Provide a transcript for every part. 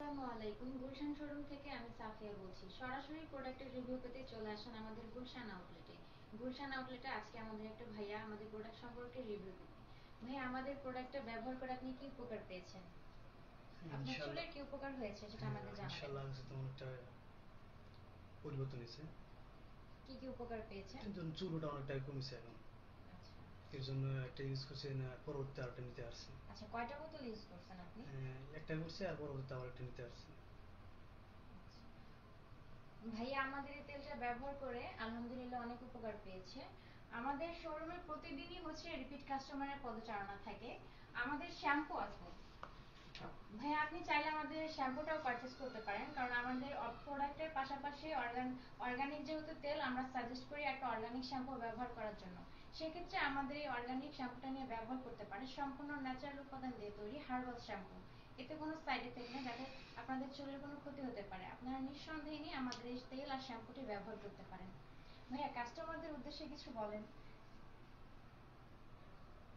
আসসালামু আলাইকুম। গুলশান শোরুম থেকে আমি সাফিয়া বলছি। সরাসরি প্রোডাক্টের রিভিউ পেতে চলে আসেন আমাদের গুলশান আউটলেটে। গুলশান আউটলেটে আজকে আমাদের একটা ভাইয়া আমাদের প্রোডাক্ট সম্পর্কে রিভিউ দিবে। ভাইয়া, আমাদের প্রোডাক্টটা ব্যবহার করে আপনি কি উপকার পেয়েছেন? আপনার ইনশাল্লাহ। চুলের কি উপকার হয়েছে সেটা হ্যাঁ, আমাদের জানাবেন। ইনশাল্লাহ তেমন একটা পরিবর্তন হয়েছে। কি কি উপকার পেয়েছেন? এর জন্য চুল ওঠা অনেকটাই কমেছে এখন। আচ্ছা। এর জন্য একটা ইউজ করছি না, পরবর্তী আরেকটা নিতে আসছি। আচ্ছা, কয়টা বোতল ইউজ করছেন আপনি? একটা করছি আর পরবর্তী আবার একটা নিতে আসছি। আচ্ছা। ভাইয়া, আমাদের এই তেলটা ব্যবহার করে আলহামদুলিল্লাহ অনেক উপকার পেয়েছে। আমাদের শোরুমে প্রতিদিনই রিপিট কাস্টমারের পদচারণা থাকে। আমাদের শ্যাম্পু আছে। ভাইয়া, আপনি চাইলে আমাদের শ্যাম্পুটাও পারচেজ করতে পারেন, কারণ আমাদের প্রোডাক্টের পাশাপাশি অর্গানিক যেহেতু তেল, আমরা সাজেস্ট করি একটা অর্গানিক শ্যাম্পু ব্যবহার করার জন্য। সেক্ষেত্রে আমাদের এই অর্গানিক শ্যাম্পুটা নিয়ে ব্যবহার করতে পারেন। সম্পূর্ণ ন্যাচারাল উপাদান দিয়ে তৈরি হার্বাল শ্যাম্পু। এতে কোনো সাইড এফেক্ট নেই যাতে আপনাদের চুলের কোনো ক্ষতি হতে পারে। আপনারা নিঃসন্দেহে নিয়ে আমাদের এই তেল আর শ্যাম্পুটি ব্যবহার করতে পারেন। ভাইয়া, কাস্টমারদের উদ্দেশ্যে কিছু বলেন,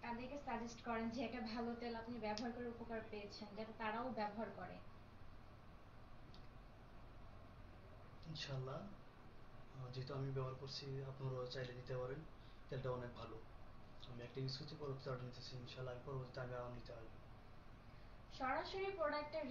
তাদেরকে সাজেস্ট করেন যে একটা ভালো তেল আপনি ব্যবহার করে উপকার পেয়েছেন, যাতে তারাও ব্যবহার করে। ইনশাল্লাহ, যেহেতু আমি ব্যবহার করছি, আপনারাও চাইলে নিতে পারেন। তেলটা অনেক ভালো। আমি একটা ইউজ করছি, পরবর্তী আরেকটা নিতেছি। ইনশাল্লাহ আমি পরবর্তীতে আমি আবার নিতে আসবো। সরাসরি প্রোডাক্টের